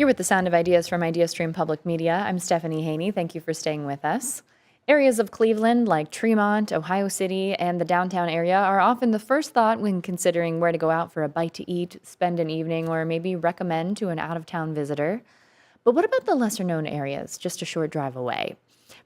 You're with the Sound of Ideas from IdeaStream Public Media. I'm Stephanie Haney. Thank you for staying with us. Areas of Cleveland like Tremont, Ohio City, and the downtown area are often the first thought when considering where to go out for a bite to eat, spend an evening, or maybe recommend to an out-of-town visitor. But what about the lesser-known areas, just a short drive away?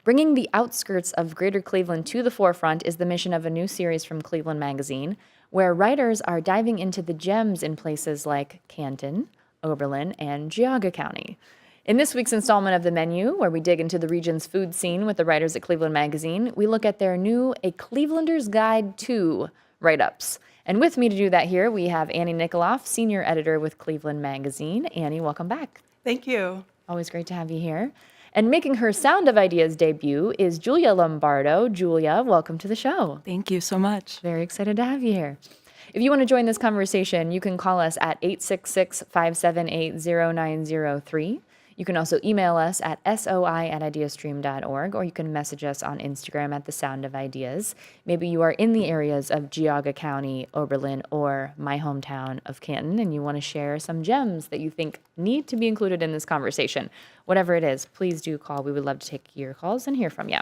Bringing the outskirts of Greater Cleveland to the forefront is the mission of a new series from Cleveland Magazine, where writers are diving into the gems in places like Canton, Oberlin, and Geauga County. In this week's installment of The Menu, where we dig into the region's food scene with the writers at Cleveland Magazine, we look at their new A Clevelander's Guide to write-ups. And with me to do that here, we have Annie Nikoloff, senior editor with Cleveland Magazine. Annie, welcome back. Thank you. Always great to have you here. And making her Sound of Ideas debut is Julia Lombardo. Julia, welcome to the show. Thank you so much. Very excited to have you here. If you want to join this conversation, you can call us at 866-578-0903. You can also email us at soi@ideastream.org, or you can message us on Instagram at The Sound of Ideas. Maybe you are in the areas of Geauga County, Oberlin, or my hometown of Canton, and you want to share some gems that you think need to be included in this conversation. Whatever it is, please do call. We would love to take your calls and hear from you.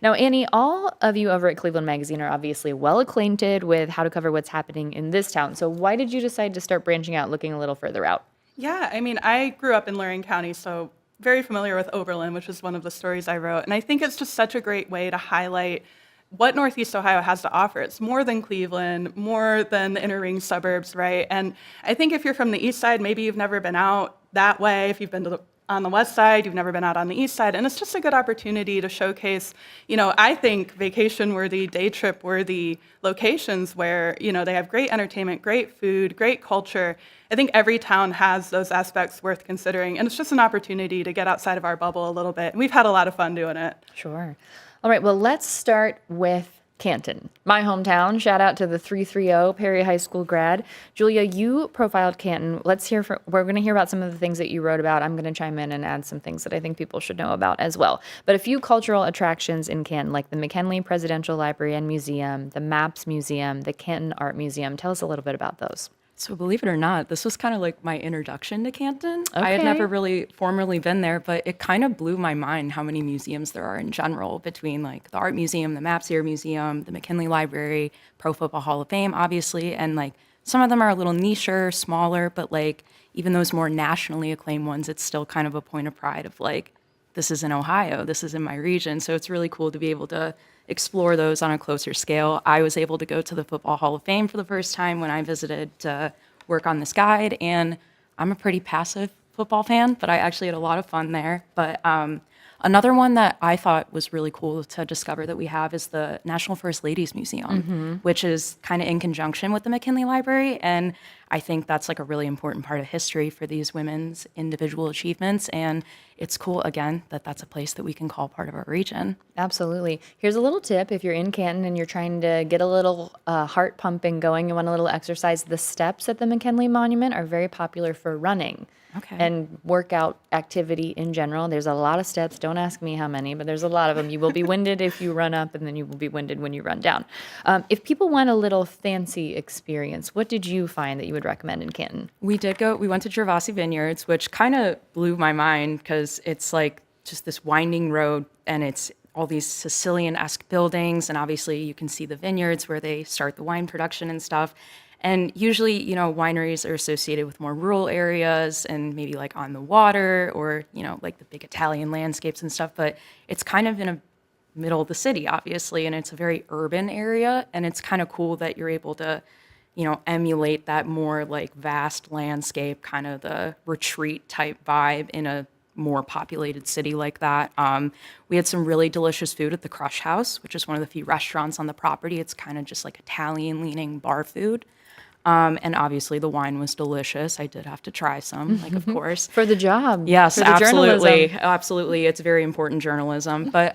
Now, Annie, all of you over at Cleveland Magazine are obviously well acquainted with how to cover what's happening in this town. So why did you decide to start branching out, looking a little further out? Yeah, I mean, I grew up in Lorain County, so very familiar with Oberlin, which is one of the stories I wrote. And I think it's just such a great way to highlight what Northeast Ohio has to offer. It's more than Cleveland, more than the inner ring suburbs, right? And I think if you're from the east side, maybe you've never been out that way. If you've been on the west side, you've never been out on the east side. And it's just a good opportunity to showcase, I think vacation-worthy, day trip-worthy locations where, they have great entertainment, great food, great culture. I think every town has those aspects worth considering. And it's just an opportunity to get outside of our bubble a little bit. And we've had a lot of fun doing it. Sure. All right, well, let's start with Canton, my hometown. Shout out to the 330 Perry High School grad. Julia, you profiled Canton. We're going to hear about some of the things that you wrote about. I'm going to chime in and add some things that I think people should know about as well. But a few cultural attractions in Canton, like the McKinley Presidential Library and Museum, the MAPS Museum, the Canton Art Museum. Tell us a little bit about those. So believe it or not, this was kind of like my introduction to Canton. Okay. I had never really formally been there, but it kind of blew my mind how many museums there are in general, between like the Art Museum, the Maps Here Museum, the McKinley Library, Pro Football Hall of Fame, obviously. And like some of them are a little nicher, smaller, but like even those more nationally acclaimed ones, it's still kind of a point of pride of like, this is in Ohio, this is in my region. So it's really cool to be able to explore those on a closer scale. I was able to go to the Football Hall of Fame for the first time when I visited to work on this guide, and I'm a pretty passive football fan, but I actually had a lot of fun there. But another one that I thought was really cool to discover that we have is the National First Ladies Museum, which is kind of in conjunction with the McKinley Library. And I think that's like a really important part of history for these women's individual achievements. And it's cool, again, that that's a place that we can call part of our region. Absolutely. Here's a little tip. If you're in Canton and you're trying to get a little heart pumping going, you want a little exercise, the steps at the McKinley Monument are very popular for running. Okay. And workout activity in general. There's a lot of steps. Don't ask me how many, but there's a lot of them. You will be winded if you run up, and then you will be winded when you run down. If people want a little fancy experience, what did you find that you would recommend in Canton? We went to Gervasi Vineyards, which kind of blew my mind because it's like just this winding road, and it's all these Sicilian-esque buildings, and obviously you can see the vineyards where they start the wine production and stuff. And usually, wineries are associated with more rural areas and maybe like on the water or, like the big Italian landscapes and stuff. But it's kind of in a middle of the city, obviously, and it's a very urban area. And it's kind of cool that you're able to, emulate that more like vast landscape, kind of the retreat type vibe in a more populated city like that. We had some really delicious food at the Crush House, which is one of the few restaurants on the property. It's kind of just like Italian-leaning bar food. And obviously the wine was delicious. I did have to try some, of course. For the job. Yes, for the absolutely. journalism. Absolutely. It's very important journalism. But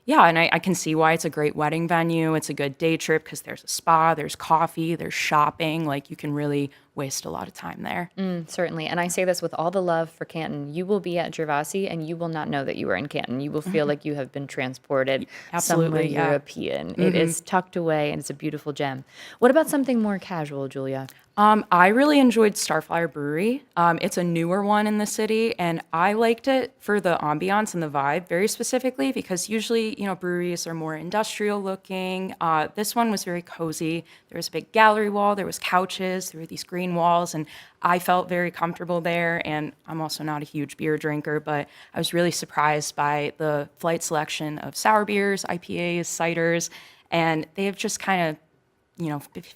yeah, and I can see why it's a great wedding venue. It's a good day trip because there's a spa, there's coffee, there's shopping. Like you can really waste a lot of time there. Certainly. And I say this with all the love for Canton. You will be at Gervasi and you will not know that you are in Canton. You will feel like you have been transported somewhere Absolutely, yeah. European. It is tucked away and it's a beautiful gem. What about something more casual, Julia? I really enjoyed Starflyer Brewery. It's a newer one in the city, and I liked it for the ambiance and the vibe very specifically because usually, breweries are more industrial looking. This one was very cozy. There was a big gallery wall, there was couches, there were these green walls, and I felt very comfortable there. And I'm also not a huge beer drinker, but I was really surprised by the flight selection of sour beers, IPAs, ciders, and they have just kind of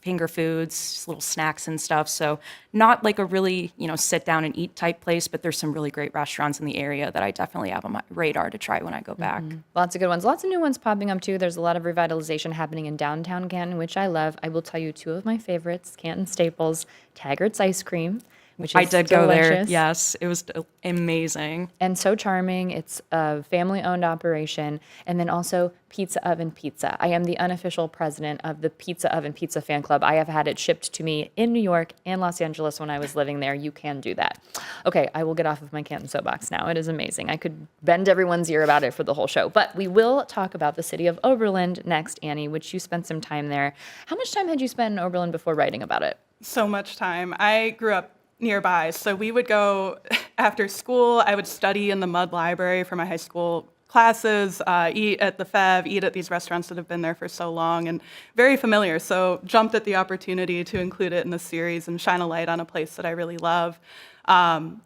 finger foods, just little snacks and stuff. So not like a really, sit down and eat type place, but there's some really great restaurants in the area that I definitely have on my radar to try when I go back. Lots of good ones. Lots of new ones popping up too. There's a lot of revitalization happening in downtown Canton, which I love. I will tell you two of my favorites, Canton staples, Taggart's Ice Cream, which is I did go there. delicious. Yes, it was amazing. And so charming. It's a family-owned operation. And then also Pizza Oven Pizza. I am the unofficial president of the Pizza Oven Pizza fan club. I have had it shipped to me in New York and Los Angeles when I was living there. You can do that. Okay, I will get off of my Canton soapbox now. It is amazing. I could bend everyone's ear about it for the whole show. But we will talk about the city of Oberlin next, Annie, which you spent some time there. How much time had you spent in Oberlin before writing about it? So much time. I grew up nearby, so we would go after school. I would study in the Mudd Library for my high school classes, eat at the Fev, eat at these restaurants that have been there for so long, and very familiar. So jumped at the opportunity to include it in the series and shine a light on a place that I really love.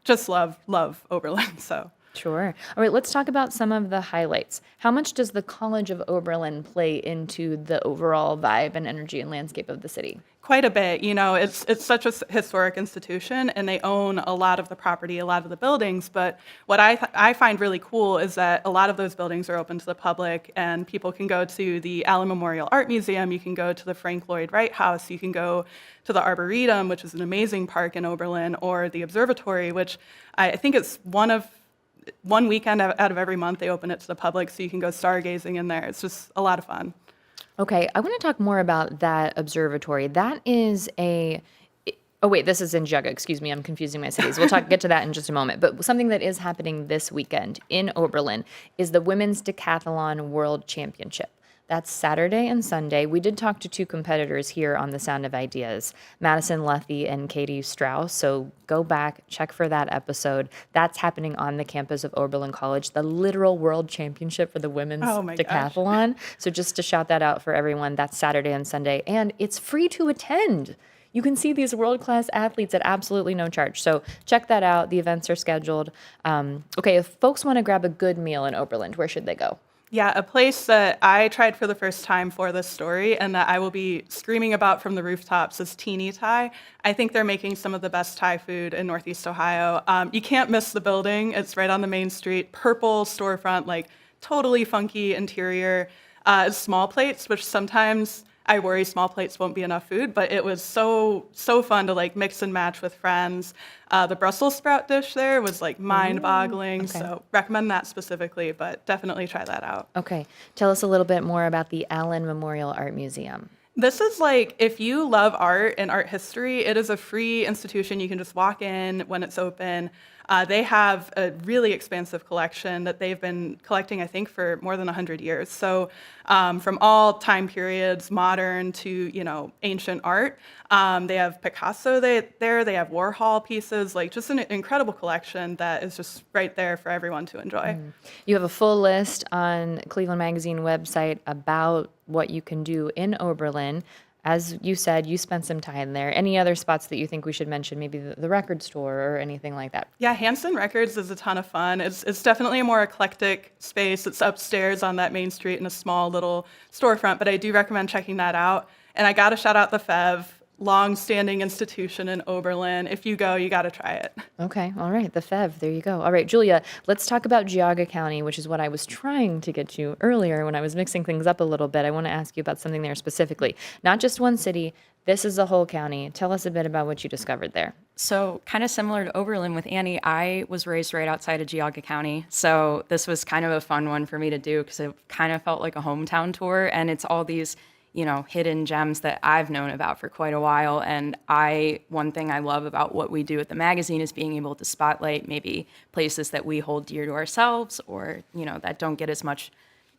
Just love Oberlin. So. Sure. All right, let's talk about some of the highlights. How much does the College of Oberlin play into the overall vibe and energy and landscape of the city? Quite a bit. It's such a historic institution, and they own a lot of the property, a lot of the buildings. But what I find really cool is that a lot of those buildings are open to the public, and people can go to the Allen Memorial Art Museum. You can go to the Frank Lloyd Wright House. You can go to the Arboretum, which is an amazing park in Oberlin, or the Observatory, which I think it's one weekend out of every month they open it to the public, so you can go stargazing in there. It's just a lot of fun. Okay, I want to talk more about that observatory. That is oh wait, this is in Geauga. Excuse me, I'm confusing my cities. We'll get to that in just a moment. But something that is happening this weekend in Oberlin is the Women's Decathlon World Championship. That's Saturday and Sunday. We did talk to two competitors here on The Sound of Ideas, Madison Lethy and Katie Strauss. So go back, check for that episode. That's happening on the campus of Oberlin College, the literal world championship for the women's decathlon. So just to shout that out for everyone, that's Saturday and Sunday. And it's free to attend. You can see these world-class athletes at absolutely no charge. So check that out. The events are scheduled. Okay, if folks want to grab a good meal in Oberlin, where should they go? Yeah, a place that I tried for the first time for this story and that I will be screaming about from the rooftops is Teeny Thai. I think they're making some of the best Thai food in Northeast Ohio. You can't miss the building. It's right on the main street. Purple storefront, like totally funky interior. Small plates, which sometimes I worry small plates won't be enough food, but it was so fun to like mix and match with friends. The Brussels sprout dish there was like mind-boggling, okay. So recommend that specifically, but definitely try that out. Okay. Tell us a little bit more about the Allen Memorial Art Museum. This is like, if you love art and art history, it is a free institution. You can just walk in when it's open. They have a really expansive collection that they've been collecting, I think, for more than 100 years. So from all time periods, modern to, ancient art. They have Picasso there. They have Warhol pieces, like just an incredible collection that is just right there for everyone to enjoy. You have a full list on Cleveland Magazine website about what you can do in Oberlin. As you said, you spent some time there. Any other spots that you think we should mention? Maybe the record store or anything like that? Yeah, Hanson Records is a ton of fun. It's definitely a more eclectic space. It's upstairs on that main street in a small little storefront, but I do recommend checking that out. And I got to shout out the Fev, long-standing institution in Oberlin. If you go, you got to try it. Okay, all right, the Fev, there you go. All right, Julia, let's talk about Geauga County, which is what I was trying to get you earlier when I was mixing things up a little bit. I want to ask you about something there specifically. Not just one city, this is the whole county. Tell us a bit about what you discovered there. So kind of similar to Oberlin with Annie, I was raised right outside of Geauga County. So this was kind of a fun one for me to do because it kind of felt like a hometown tour. And it's all these hidden gems that I've known about for quite a while. And one thing I love about what we do at the magazine is being able to spotlight maybe places that we hold dear to ourselves or, that don't get as much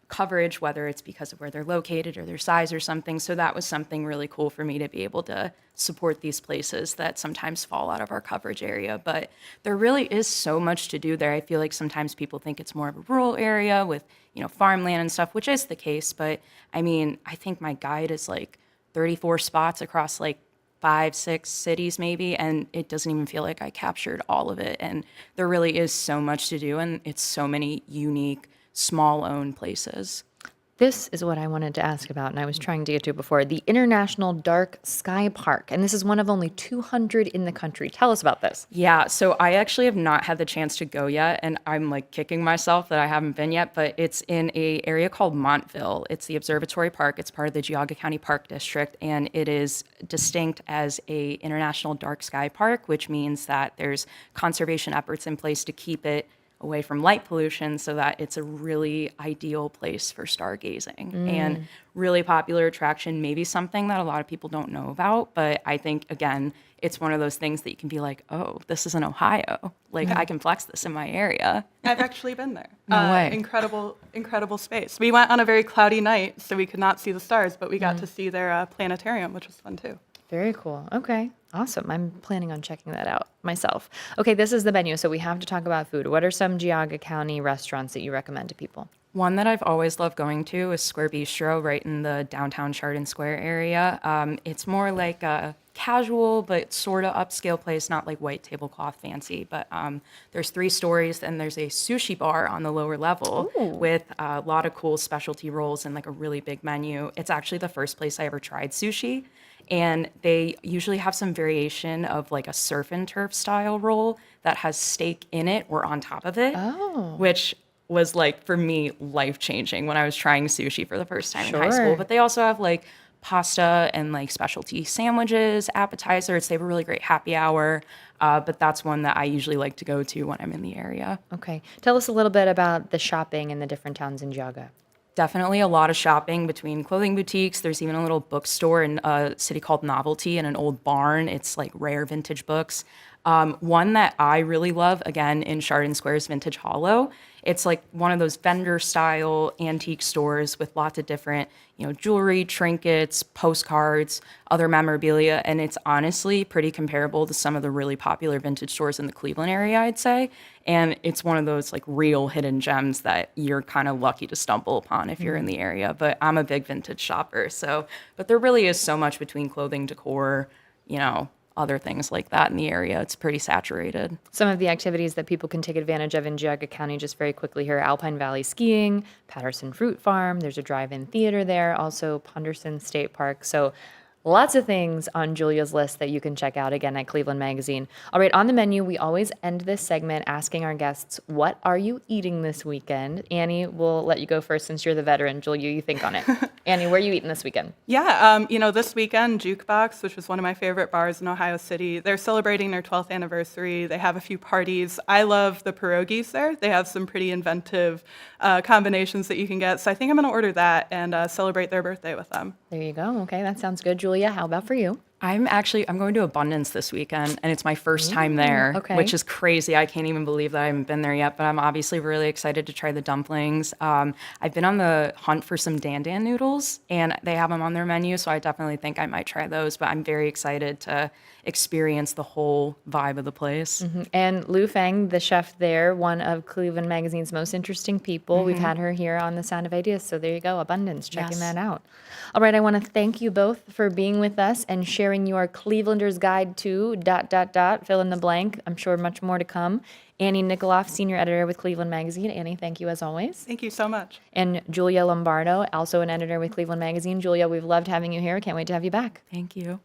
coverage, whether it's because of where they're located or their size or something. So that was something really cool for me to be able to support these places that sometimes fall out of our coverage area. But there really is so much to do there. I feel like sometimes people think it's more of a rural area with, farmland and stuff, which is the case. But I mean, I think my guide is like 34 spots across like 5, 6 cities maybe, and it doesn't even feel like I captured all of it. And there really is so much to do, and it's so many unique small owned places. This is what I wanted to ask about, and I was trying to get to before, the International Dark Sky Park. And this is one of only 200 in the country. Tell us about this. Yeah, so I actually have not had the chance to go yet, and I'm like kicking myself that I haven't been yet, but it's in a area called Montville. It's the Observatory Park. It's part of the Geauga County Park District, and it is distinct as a International Dark Sky Park, which means that there's conservation efforts in place to keep it away from light pollution so that it's a really ideal place for stargazing and really popular attraction, maybe something that a lot of people don't know about. But I think, again, it's one of those things that you can be like, oh, this is in Ohio. Like, I can flex this in my area. I've actually been there. No way. Incredible space. We went on a very cloudy night, so we could not see the stars, but we got to see their planetarium, which was fun too. Very cool. Okay. Awesome. I'm planning on checking that out myself. Okay, this is the menu, so we have to talk about food. What are some Geauga County restaurants that you recommend to people? One that I've always loved going to is Square Bistro, right in the downtown Chardon Square area. It's more like a casual but sort of upscale place, not like white tablecloth fancy. But there's 3 stories, and there's a sushi bar on the lower level with a lot of cool specialty rolls and like a really big menu. It's actually the first place I ever tried sushi. And they usually have some variation of like a surf and turf style roll that has steak in it or on top of it, which was like, for me, life-changing when I was trying sushi for the first time in high school. Sure. But they also have like pasta and like specialty sandwiches, appetizers. They have a really great happy hour. But that's one that I usually like to go to when I'm in the area. Okay. Tell us a little bit about the shopping in the different towns in Geauga. Definitely a lot of shopping between clothing boutiques. There's even a little bookstore in a city called Novelty in an old barn. It's like rare vintage books. One that I really love, again, in Chardon Square's Vintage Hollow. It's like one of those vendor-style antique stores with lots of different, jewelry, trinkets, postcards, other memorabilia, and it's honestly pretty comparable to some of the really popular vintage stores in the Cleveland area, I'd say. And it's one of those like real hidden gems that you're kind of lucky to stumble upon if you're in the area. But I'm a big vintage shopper, but there really is so much between clothing, decor, other things like that in the area. It's pretty saturated. Some of the activities that people can take advantage of in Geauga County, just very quickly here, Alpine Valley Skiing, Patterson Fruit Farm, there's a drive-in theater there, also Ponderson State Park. So lots of things on Julia's list that you can check out again at Cleveland Magazine. All right, on the menu, we always end this segment asking our guests, what are you eating this weekend? Annie, we'll let you go first since you're the veteran. Julia, you think on it. Annie, where are you eating this weekend? Yeah, this weekend, Jukebox, which was one of my favorite bars in Ohio City, they're celebrating their 12th anniversary. They have a few parties. I love the pierogies there. They have some pretty inventive combinations that you can get. So I think I'm going to order that and celebrate their birthday with them. There you go. Okay, that sounds good. Julia, how about for you? I'm going to Abundance this weekend, and it's my first time there, okay. which is crazy. I can't even believe that I haven't been there yet, but I'm obviously really excited to try the dumplings. I've been on the hunt for some Dan Dan noodles, and they have them on their menu, so I definitely think I might try those, but I'm very excited to experience the whole vibe of the place. And Lou Feng, the chef there, one of Cleveland Magazine's most interesting people. We've had her here on The Sound of Ideas. So there you go, Abundance, checking Yes. that out. All right, I want to thank you both for being with us and sharing your Clevelanders Guide to ... fill in the blank. I'm sure much more to come. Annie Nikoloff, senior editor with Cleveland Magazine. Annie, thank you as always. Thank you so much. And Julia Lombardo, also an editor with Cleveland Magazine. Julia, we've loved having you here. Can't wait to have you back. Thank you.